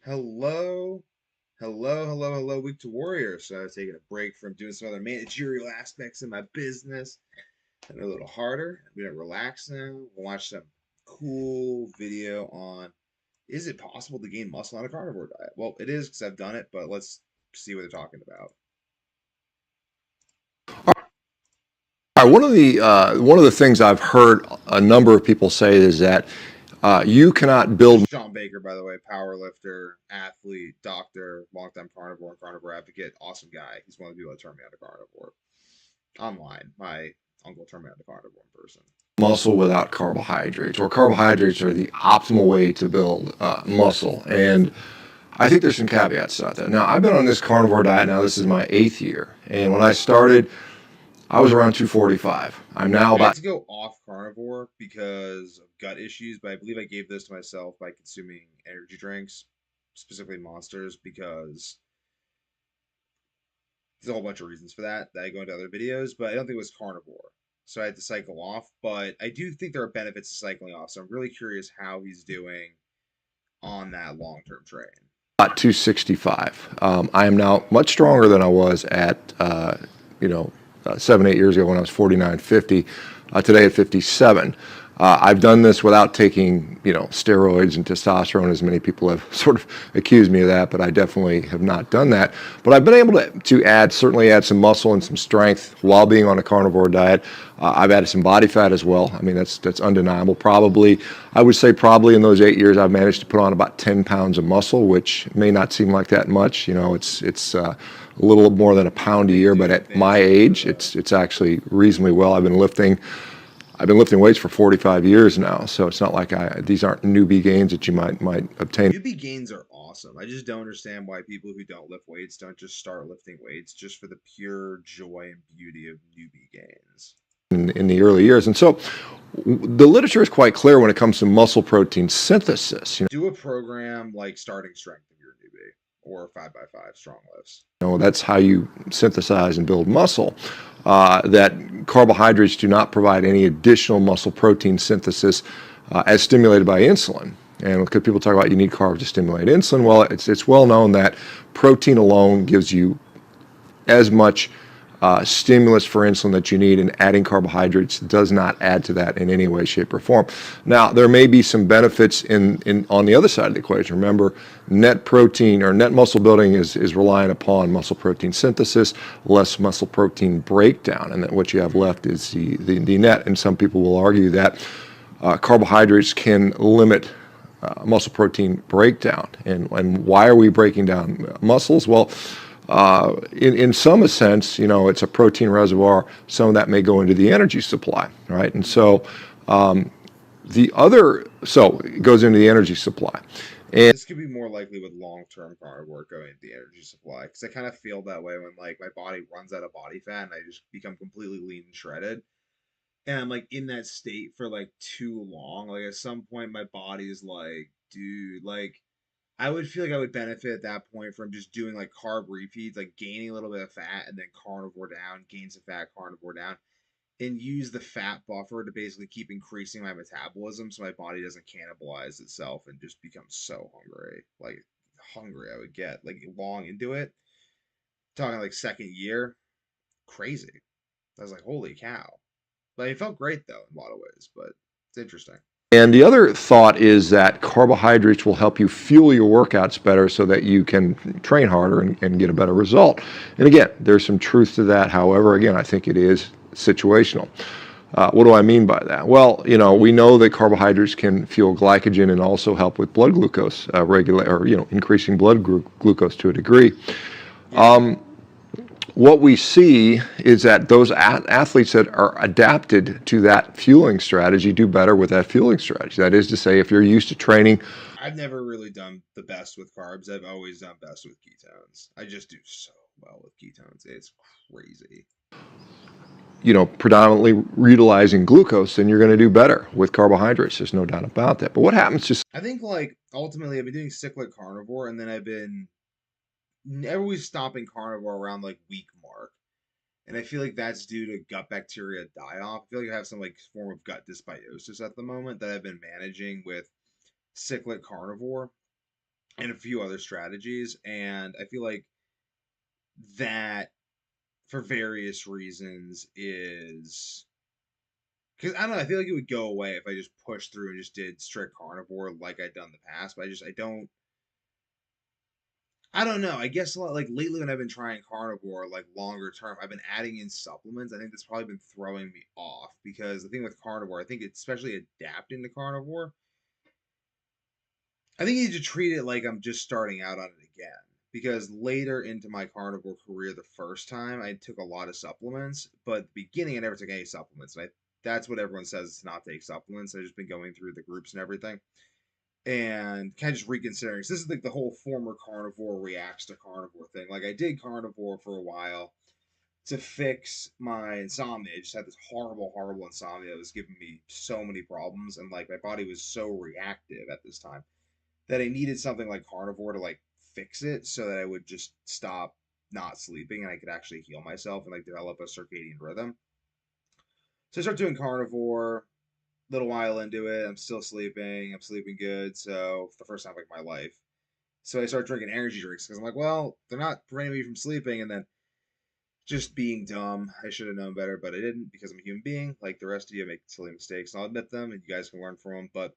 Hello, hello, Week to Warrior. So I was taking a break from doing some other managerial aspects in my business and a little harder. I'm gonna relax now. We'll watch some cool video on is it possible to gain muscle on a carnivore diet? Well, it is because I've done it, but let's see what they're talking about. All right, one of the things I've heard a number of people say is that you cannot This is build. Shawn Baker, by the way, power lifter, athlete, doctor, longtime carnivore and carnivore advocate, awesome guy. He's one of the people that turned me on to carnivore online. My uncle turned me on to carnivore in person. Muscle without carbohydrates, or carbohydrates are the optimal way to build muscle. And I think there's some caveats to that. Now, I've been on this carnivore diet now. This is my 8th year, and when I started, I was around 245. I'm now I had about to go off carnivore because of gut issues, but I believe I gave this to myself by consuming energy drinks, specifically Monsters, because there's a whole bunch of reasons for that I go into other videos, but I don't think it was carnivore. So I had to cycle off, but I do think there are benefits to cycling off. So I'm really curious how he's doing on that long-term train. 265. I am now much stronger than I was at, 7, 8 years ago when I was 49, 50. Today at 57. I've done this without taking, steroids and testosterone, as many people have sort of accused me of that, but I definitely have not done that. But I've been able to certainly add some muscle and some strength while being on a carnivore diet. I've added some body fat as well. I mean, that's undeniable. I would say probably in those 8 years, I've managed to put on about 10 pounds of muscle, which may not seem like that much. It's a little more than a pound a Big year, but dude, at big my dude. age, it's actually reasonably well. I've been lifting weights for 45 years now, so it's not like these aren't newbie gains that you might obtain. Newbie gains are awesome. I just don't understand why people who don't lift weights don't just start lifting weights just for the pure joy and beauty of newbie gains. In the early years. And so the literature is quite clear when it comes to muscle protein synthesis. Do a program like starting strength if you're a newbie or 5x5 strong lifts. That's how you synthesize and build muscle. That carbohydrates do not provide any additional muscle protein synthesis as stimulated by insulin. And because people talk about you need carbs to stimulate insulin, well, it's well known that protein alone gives you as much stimulus for insulin that you need, and adding carbohydrates does not add to that in any way, shape, or form. Now, there may be some benefits in on the other side of the equation. Remember, net protein or net muscle building is reliant upon muscle protein synthesis, less muscle protein breakdown, and that what you have left is the net. And some people will argue that carbohydrates can limit muscle protein breakdown. And why are we breaking down muscles? Well, in some sense, it's a protein reservoir. Some of that may go into the energy supply, right? And so so it goes into the energy supply. And This could be more likely with long-term carnivore going into the energy supply because I kind of feel that way when like my body runs out of body fat and I just become completely lean and shredded. And I'm like in that state for like too long. Like at some point my body is like, dude, like I would feel like I would benefit at that point from just doing like carb repeats, like gaining a little bit of fat and then carnivore down, gain some fat, carnivore down, and use the fat buffer to basically keep increasing my metabolism so my body doesn't cannibalize itself and just become so hungry. Like hungry I would get like long into it. Talking like second year, crazy. I was like, holy cow. But it felt great though in a lot of ways, but it's interesting. And the other thought is that carbohydrates will help you fuel your workouts better so that you can train harder and get a better result. And again, there's some truth to that. However, again, I think it is situational. What do I mean by that? Well, we know that carbohydrates can fuel glycogen and also help with blood glucose increasing blood glucose to a degree. Yeah. What we see is that those athletes that are adapted to that fueling strategy do better with that fueling strategy. That is to say, if you're used to training, I've never really done the best with carbs. I've always done best with ketones. I just do so well with ketones. It's crazy. predominantly utilizing glucose, then you're going to do better with carbohydrates. There's no doubt about that. But what happens to I think like ultimately I've been doing cyclic carnivore and then I've been always stopping carnivore around like week mark. And I feel like that's due to gut bacteria die off. I feel like I have some like form of gut dysbiosis at the moment that I've been managing with cyclic carnivore. and a few other strategies. And I feel like that, for various reasons, is because I don't know. I feel like it would go away if I just pushed through and just did strict carnivore like I'd done in the past. But I don't know. I guess like lately when I've been trying carnivore like longer term, I've been adding in supplements. I think that's probably been throwing me off because the thing with carnivore, I think it's especially adapting to carnivore. I think you need to treat it like I'm just starting out on it again. Because later into my carnivore career, the first time I took a lot of supplements, but at the beginning I never took any supplements. And that's what everyone says is to not take supplements. I've just been going through the groups and everything, and kind of just reconsidering. So this is like the whole former carnivore reacts to carnivore thing. Like I did carnivore for a while to fix my insomnia. I just had this horrible, horrible insomnia that was giving me so many problems, and like my body was so reactive at this time that I needed something like carnivore to like fix it so that I would just stop not sleeping and I could actually heal myself and like develop a circadian rhythm. So I started doing carnivore. Little while into it, I'm still sleeping. I'm sleeping good. So for the first time like my life. So I started drinking energy drinks because I'm like, well, they're not preventing me from sleeping. And then just being dumb, I should have known better, but I didn't because I'm a human being. Like the rest of you, I make silly mistakes, and I'll admit them, and you guys can learn from them. But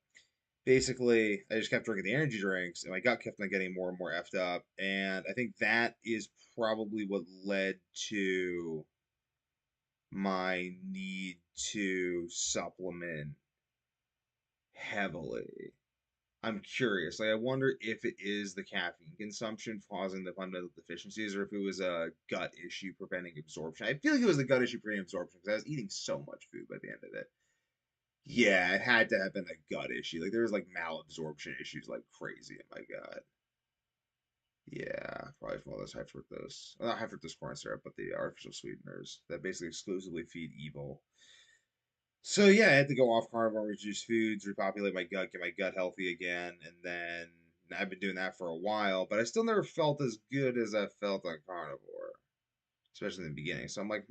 basically, I just kept drinking the energy drinks, and my gut kept on getting more and more effed up. And I think that is probably what led to my need to supplement heavily. I'm curious. Like, I wonder if it is the caffeine consumption causing the fundamental deficiencies, or if it was a gut issue preventing absorption. I feel like it was the gut issue preventing absorption because I was eating so much food by the end of it. Yeah, it had to have been a gut issue. Like there was like malabsorption issues like crazy in my gut. Yeah, probably from all those high fructose, not high fructose corn syrup, but the artificial sweeteners that basically exclusively feed evil. So yeah, I had to go off carnivore, reduce foods, repopulate my gut, get my gut healthy again, and then I've been doing that for a while, but I still never felt as good as I felt on carnivore, especially in the beginning. So I'm like,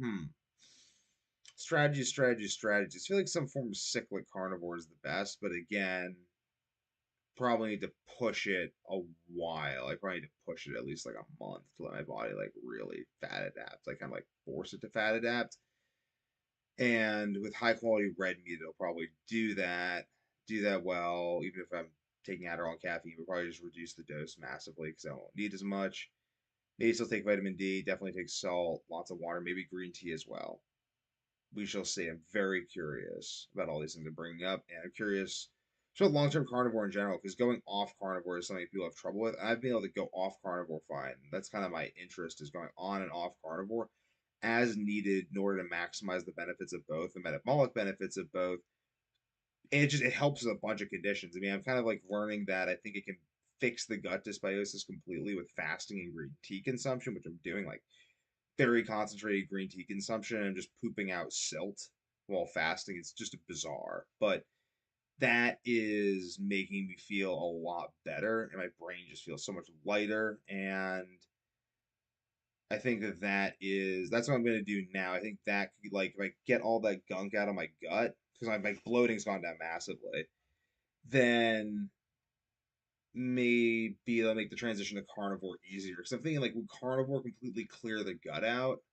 strategies, strategies, strategies. I feel like some form of cyclic carnivore is the best, but again, probably need to push it a while. I probably need to push it at least like a month to let my body like really fat adapt. Like kind of like force it to fat adapt. And with high quality red meat, it'll probably do that well. Even if I'm taking Adderall and caffeine, we'll probably just reduce the dose massively because I won't need as much. Maybe still take vitamin D, definitely take salt, lots of water, maybe green tea as well. We shall see. I'm very curious about all these things I'm bringing up, and I'm curious. So long-term carnivore in general, because going off carnivore is something people have trouble with. I've been able to go off carnivore fine. That's kind of my interest is going on and off carnivore as needed in order to maximize the benefits of both, the metabolic benefits of both. And it helps with a bunch of conditions. I mean, I'm kind of like learning that I think it can fix the gut dysbiosis completely with fasting and green tea consumption, which I'm doing like very concentrated green tea consumption and just pooping out silt while fasting. It's just bizarre. But that is making me feel a lot better, and my brain just feels so much lighter. And I think that's what I'm gonna do now. I think that could be like if I get all that gunk out of my gut because my bloating's gone down massively, then maybe that'll make the transition to carnivore easier. Because I'm thinking like would carnivore completely clear the gut out?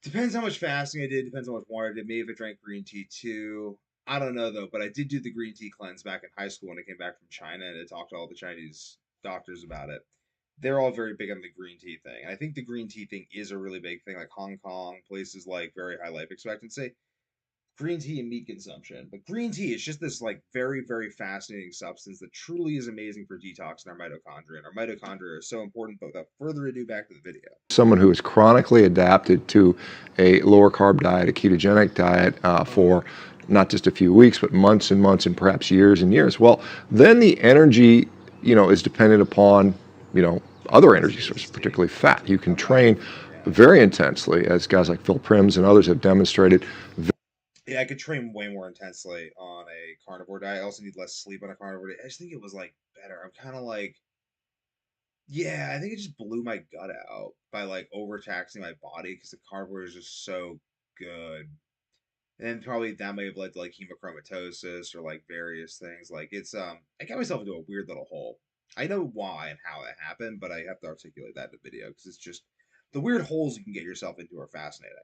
Depends how much fasting I did. Depends how much water I did. Maybe if I drank green tea too. I don't know though, but I did do the green tea cleanse back in high school when I came back from China, and I talked to all the Chinese doctors about it. They're all very big on the green tea thing. And I think the green tea thing is a really big thing, like Hong Kong, places like very high life expectancy. Green tea and meat consumption. But green tea is just this like very, very fascinating substance that truly is amazing for detoxing our mitochondria. And our mitochondria are so important, but without further ado, back to the video. Someone who is chronically adapted to a lower carb diet, a ketogenic diet for not just a few weeks, but months and months and perhaps years and years. Well, then the energy, is dependent upon, other energy sources, particularly fat. You can train very intensely, as guys like Phil Prims and others have demonstrated. Yeah, I could train way more intensely on a carnivore diet. I also need less sleep on a carnivore diet. I just think it was like better. I'm kind of like, yeah, I think it just blew my gut out by like overtaxing my body because the carnivore is just so good. And then probably that may have led to like hemochromatosis or like various things. Like it's I got myself into a weird little hole. I know why and how that happened, but I have to articulate that in the video because it's just the weird holes you can get yourself into are fascinating.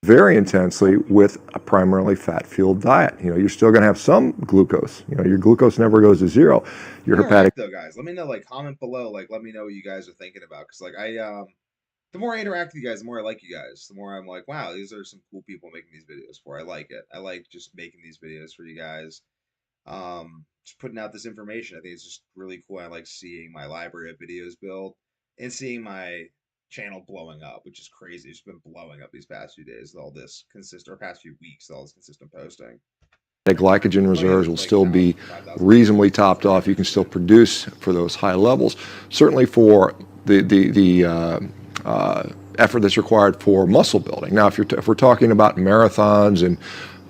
Very intensely with a primarily fat-fueled diet. You're still going to have some glucose. Your glucose never goes to zero. Your hepatic Interact though, guys. Let me know. Like comment below. Like let me know what you guys are thinking about. Because like the more I interact with you guys, the more I like you guys. The more I'm like, wow, these are some cool people making these videos for. I like it. I like just making these videos for you guys. Just putting out this information. I think it's just really cool. I like seeing my library of videos build and seeing my channel blowing up, which is crazy. It's been blowing up these past few days with all this consistent, or past few weeks with all this consistent posting. glycogen Funny how reserves there's will like still now be 5,000 reasonably videos topped posted off. about You this can still shit. produce for those high levels. Certainly for the effort that's required for muscle building. Now, if we're talking about marathons and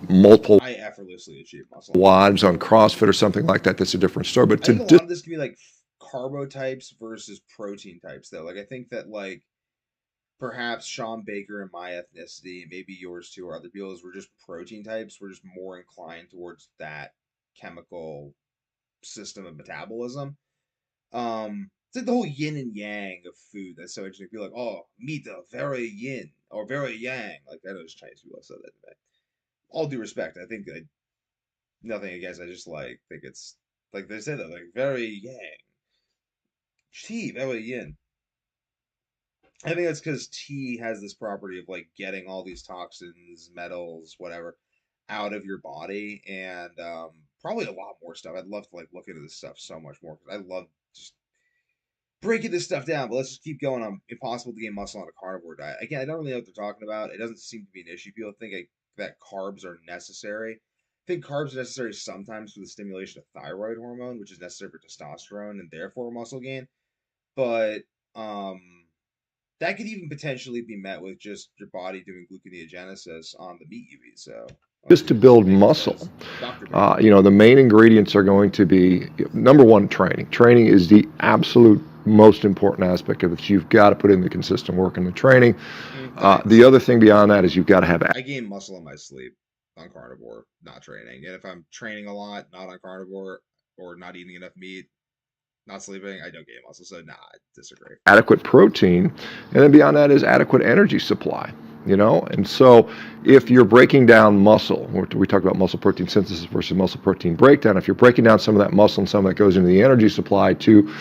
multiple I effortlessly achieve muscle mass. WODs on CrossFit or something like that, that's a different story. But I think a lot of this can be like carbo types versus protein types, though. Like I think that like perhaps Shawn Baker and my ethnicity, maybe yours too, or other people's, were just protein types. We're just more inclined towards that chemical system of metabolism. It's like the whole yin and yang of food. That's so interesting. People like, oh, meat, very yin or very yang. Like I know there's Chinese people that said that today. All due respect, I think nothing against. I just like think it's like they say that like very yang, tea, very yin. I think that's because tea has this property of like getting all these toxins, metals, whatever, out of your body, and probably a lot more stuff. I'd love to like look into this stuff so much more because I love just breaking this stuff down. But let's just keep going. Impossible to gain muscle on a carnivore diet. Again, I don't really know what they're talking about. It doesn't seem to be an issue. People think that carbs are necessary. I think carbs are necessary sometimes for the stimulation of thyroid hormone, which is necessary for testosterone and therefore muscle gain. But um that could even potentially be met with just your body doing gluconeogenesis on the meat you eat. So, like just to Shawn build Baker muscle. says, Dr. Baker. The main ingredients are going to be number one, training. Training is the absolute most important aspect of it. You've got to put in the consistent work in the training. Diet The too. other thing beyond that is you've got to have I gain muscle in my sleep on carnivore, not training. And if I'm training a lot, not on carnivore, or not eating enough meat, not sleeping, I don't gain muscle. So, nah, I disagree. adequate protein, and then beyond that is adequate energy supply. And so if you're breaking down muscle, we talk about muscle protein synthesis versus muscle protein breakdown. If you're breaking down some of that muscle and some of that goes into the energy supply to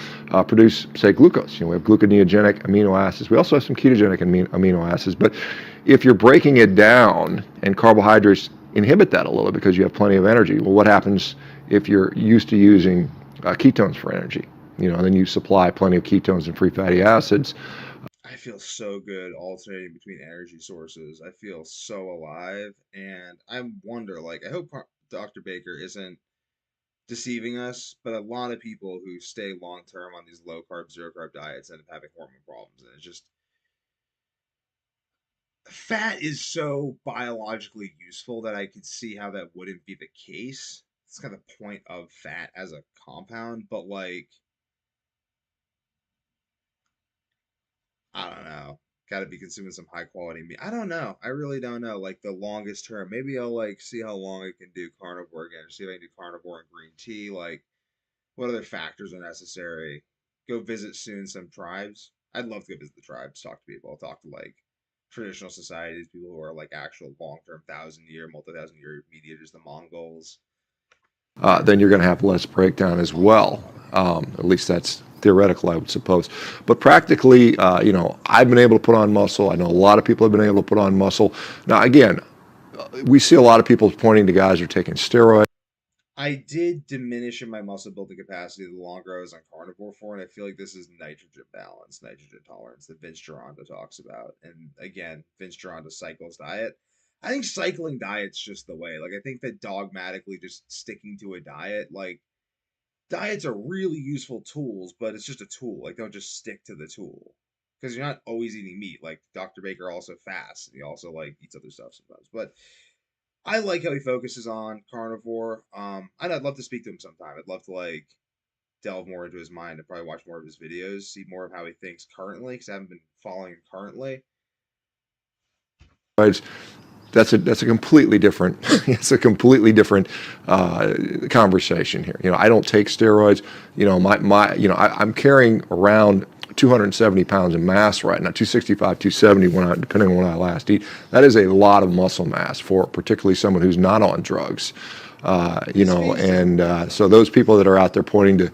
produce, say, glucose. We have gluconeogenic amino acids. We also have some ketogenic amino acids. But if you're breaking it down and carbohydrates inhibit that a little because you have plenty of energy, well, what happens if you're used to using ketones for energy? And then you supply plenty of ketones and free fatty acids. I feel so good alternating between energy sources. I feel so alive. And I wonder, like, I hope Dr. Baker isn't deceiving us, but a lot of people who stay long term on these low carb, zero carb diets end up having hormone problems. And it's just fat is so biologically useful that I could see how that wouldn't be the case. It's kind of the point of fat as a compound, but like, I don't know. Got to be consuming some high quality meat. I don't know. I really don't know. Like the longest term, maybe I'll like see how long I can do carnivore again. See if I can do carnivore and green tea. Like, what other factors are necessary? Go visit soon some tribes. I'd love to go visit the tribes, talk to people, talk to like traditional societies, people who are like actual long term 1,000 year, multi-thousand-year meat eaters, the Mongols. Then you're going to have less breakdown as well. At least that's theoretical, I would suppose. But practically, I've been able to put on muscle. I know a lot of people have been able to put on muscle. Now, again, we see a lot of people pointing to guys who are taking steroids. I did diminish in my muscle building capacity the longer I was on carnivore for, and I feel like this is nitrogen balance, nitrogen tolerance that Vince Gironda talks about. And again, Vince Gironda cycles diet. I think cycling diet's just the way. Like I think that dogmatically just sticking to a diet, like diets are really useful tools, but it's just a tool. Like don't just stick to the tool. Because you're not always eating meat. Like Dr. Baker also fasts and he also like eats other stuff sometimes. But I like how he focuses on carnivore. I'd love to speak to him sometime. I'd love to like delve more into his mind and probably watch more of his videos, see more of how he thinks currently, because I haven't been following him currently. that's a completely different it's a completely different conversation here. I don't take steroids. I'm carrying around 270 pounds of mass right now, 265, 270 depending on when I last eat. That is a lot of muscle mass for particularly someone who's not on drugs. It speaks to So those people that are out there pointing to,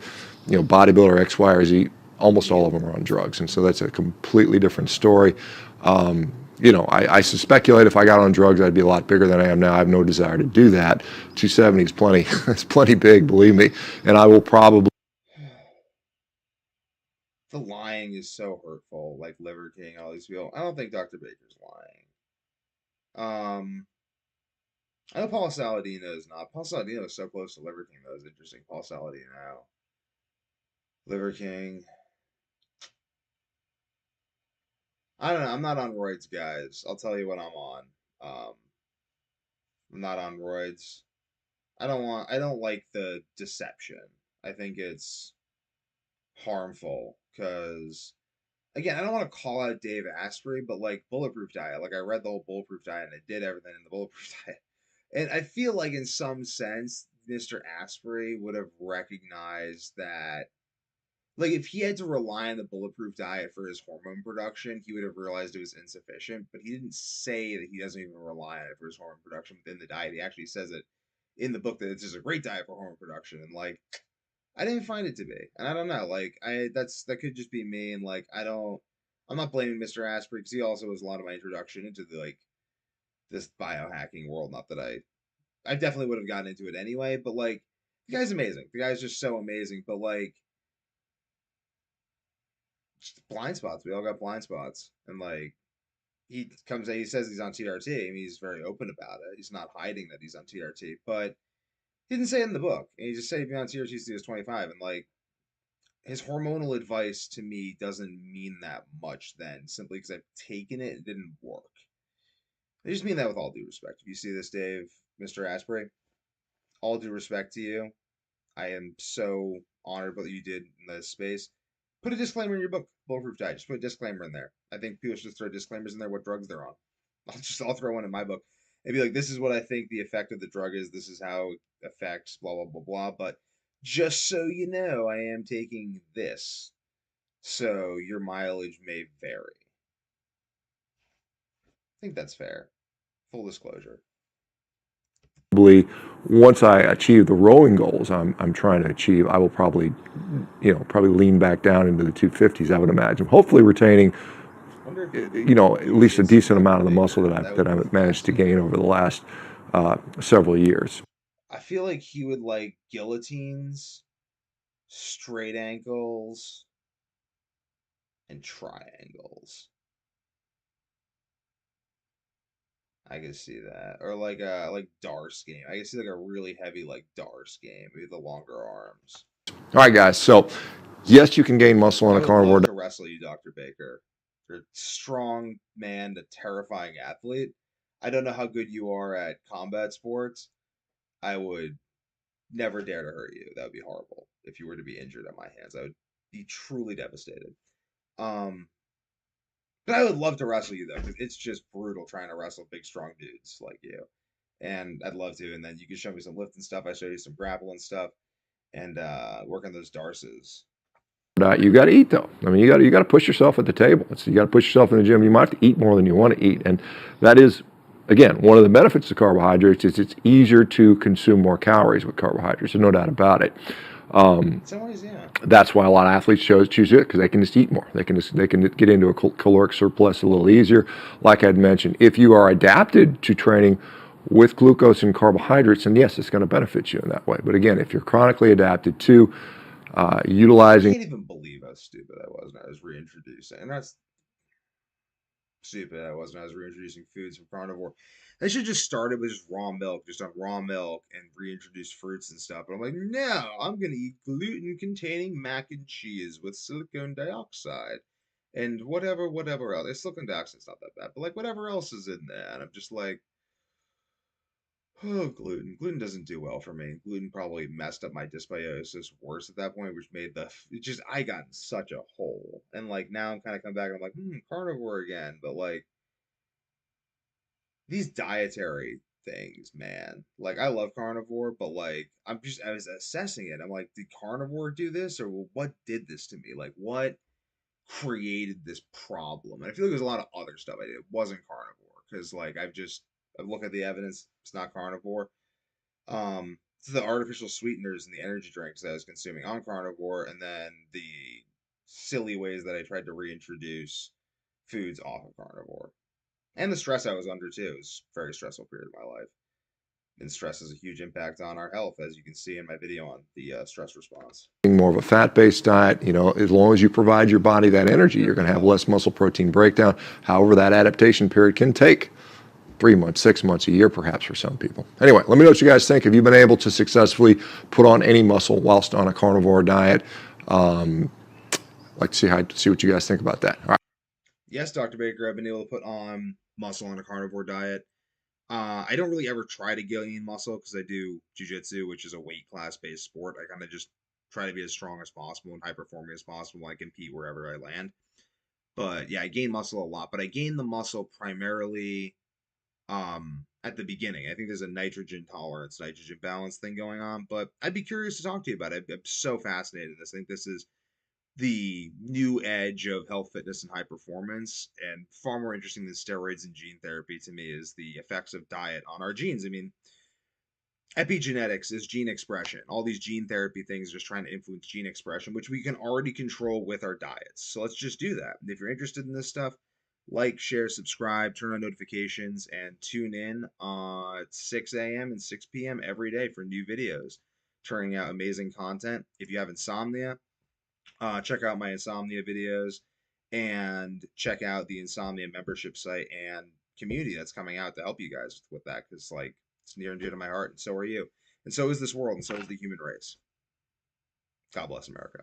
bodybuilder X, Y, or Z, almost all of them are on drugs, and so that's a completely different story. I speculate if I got on drugs, I'd be a lot bigger than I am now. I have no desire to do that. 270 is plenty. It's plenty big, believe me, and I will probably. the lying is so hurtful, like Liver King, all these people. I don't think Dr. Baker's lying. I know Paul Saladino is not. Paul Saladino is so close to Liver King, though. It's interesting. Paul Saladino, Liver King. I don't know. I'm not on roids, guys. I'll tell you what I'm on. Um, I'm not on roids. I don't like the deception. I think it's harmful because, again, I don't want to call out Dave Asprey, but like Bulletproof Diet, like I read the whole Bulletproof Diet and I did everything in the Bulletproof Diet. And I feel like in some sense, Mr. Asprey would have recognized that, like, if he had to rely on the Bulletproof Diet for his hormone production, he would have realized it was insufficient. But he didn't say that he doesn't even rely on it for his hormone production within the diet. He actually says it in the book that it's just a great diet for hormone production. And like, I didn't find it to be, and I don't know. Like, that could just be me, and like, I'm not blaming Mr. Asprey because he also was a lot of my introduction into the like this biohacking world. Not that I definitely would have gotten into it anyway, but like, the guy's amazing. The guy's just so amazing. But like, just blind spots. We all got blind spots, and like, he says he's on TRT. I mean, he's very open about it. He's not hiding that he's on TRT, but he didn't say it in the book. And he just said he's on TRT since he was 25, and like his hormonal advice to me doesn't mean that much then, simply because I've taken it, it didn't work. I just mean that with all due respect. If you see this, Dave, Mr. Asprey, all due respect to you. I am so honored what you did in this space. Put a disclaimer in your book, Bulletproof Diet. Just put a disclaimer in there. I think people should just throw disclaimers in there what drugs they're on. I'll throw one in my book and be like, this is what I think the effect of the drug is. This is how it affects blah blah blah blah. But just so you know, I am taking this, so your mileage may vary. I think that's fair. Full disclosure. Once I achieve the rowing goals I'm trying to achieve, I will probably, probably lean back down into the 250s. I would imagine, hopefully retaining, Wonder if you at least a did some decent Dr. amount of the muscle Baker. that That would be I've managed to gain over fascinating. the last several years. I feel like he would like guillotines, straight ankles, and triangles. I can see that. Or like Darce game. I can see like a really heavy like Darce game, maybe the longer arms. All right, guys. So, yes, you can gain muscle on I a would carnivore love diet. to wrestle you, Dr. Baker. You're a strong man, a terrifying athlete. I don't know how good you are at combat sports. I would never dare to hurt you. That would be horrible if you were to be injured at my hands. I would be truly devastated. Um, but I would love to wrestle you though, because it's just brutal trying to wrestle big, strong dudes like you. And I'd love to. And then you can show me some lifting stuff. I show you some grappling stuff, and work on those darces. You got to eat though. I mean, you got to push yourself at the table. You got to push yourself in the gym. You might have to eat more than you want to eat, and that is, again, one of the benefits of carbohydrates is it's easier to consume more calories with carbohydrates. There's no doubt about it. In some ways, yeah. That's why a lot of athletes choose it because they can just eat more. They can get into a caloric surplus a little easier. Like I'd mentioned, if you are adapted to training with glucose and carbohydrates, then yes, it's going to benefit you in that way. But again, if you're chronically adapted to I utilizing. can't even believe how stupid I was when I was reintroducing. And that's stupid I was when I was reintroducing foods from carnivore. They should just started with just raw milk, just on raw milk, and reintroduce fruits and stuff. But I'm like, no, I'm gonna eat gluten-containing mac and cheese with silicone dioxide and whatever else. Silicone dioxide's not that bad, but like whatever else is in there, and I'm just like, oh, gluten. Gluten doesn't do well for me. Gluten probably messed up my dysbiosis worse at that point, which made I got in such a hole. And like now I'm kind of come back and I'm like, carnivore again, but like these dietary things, man. Like I love carnivore, but like I was assessing it. I'm like, did carnivore do this, or what did this to me? Like what created this problem? And I feel like there's a lot of other stuff I did. It wasn't carnivore because like I've looked at the evidence. It's not carnivore. So the artificial sweeteners and the energy drinks that I was consuming on carnivore, and then the silly ways that I tried to reintroduce foods off of carnivore, and the stress I was under too. It was a very stressful period of my life. And stress has a huge impact on our health, as you can see in my video on the stress response. More of a fat-based diet, as long as you provide your body that energy, you're going to have less muscle protein breakdown. However, that adaptation period can take 3 months, 6 months, a year, perhaps for some people. Anyway, let me know what you guys think. Have you been able to successfully put on any muscle whilst on a carnivore diet? Like to see what you guys think about that. All right. Yes, Dr. Baker, I've been able to put on muscle on a carnivore diet. I don't really ever try to gain muscle because I do jujitsu, which is a weight class based sport. I kind of just try to be as strong as possible and high performing as possible when I compete wherever I land. But yeah, I gain muscle a lot, but I gain the muscle primarily at the beginning. I think there's a nitrogen tolerance, nitrogen balance thing going on, but I'd be curious to talk to you about it. I'm so fascinated in this. I think this is the new edge of health, fitness, and high performance, and far more interesting than steroids and gene therapy to me is the effects of diet on our genes. I mean, epigenetics is gene expression. All these gene therapy things are just trying to influence gene expression, which we can already control with our diets. So let's just do that. If you're interested in this stuff, like, share, subscribe, turn on notifications, and tune in at 6 a.m. and 6 p.m. every day for new videos, turning out amazing content. If you have insomnia, check out my insomnia videos and check out the insomnia membership site and community that's coming out to help you guys with that because like it's near and dear to my heart, and so are you, and so is this world, and so is the human race. God bless America.